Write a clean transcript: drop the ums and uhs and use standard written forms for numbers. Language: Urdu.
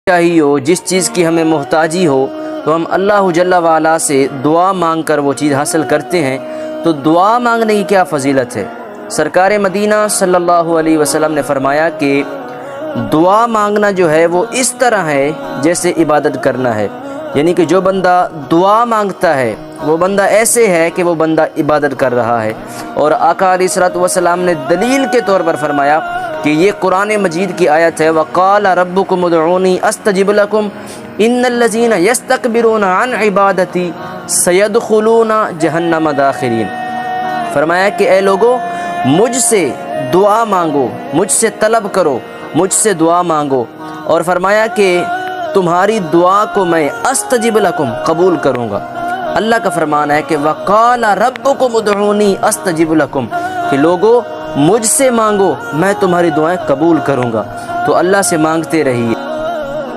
چاہیے ہو، جس چیز کی ہمیں محتاجی ہو، تو ہم اللہ جل وعلا سے دعا مانگ کر وہ چیز حاصل کرتے ہیں۔ تو دعا مانگنے کی کیا فضیلت ہے؟ سرکار مدینہ صلی اللہ علیہ وسلم نے فرمایا کہ دعا مانگنا جو ہے وہ اس طرح ہے جیسے عبادت کرنا ہے، یعنی کہ جو بندہ دعا مانگتا ہے وہ بندہ ایسے ہے کہ وہ بندہ عبادت کر رہا ہے۔ اور آقا علیہ الصلوۃ والسلام نے دلیل کے طور پر فرمایا کہ یہ قرآن مجید کی آیت ہے، وَقَالَ رَبُّكُمُ ادْعُونِي أَسْتَجِبْ لَكُمْ إِنَّ الَّذِينَ يَسْتَكْبِرُونَ عَنْ عِبَادَتِي سَيَدْخُلُونَ جَهَنَّمَ دَاخِرِينَ۔ فرمایا کہ اے لوگو، مجھ سے دعا مانگو، مجھ سے طلب کرو، مجھ سے دعا مانگو، اور فرمایا کہ تمہاری دعا کو میں استجب لکم قبول کروں گا۔ اللہ کا فرمان ہے کہ وقال ربکم ادعونی استجب لکم، کہ لوگو مجھ سے مانگو میں تمہاری دعائیں قبول کروں گا۔ تو اللہ سے مانگتے رہیے۔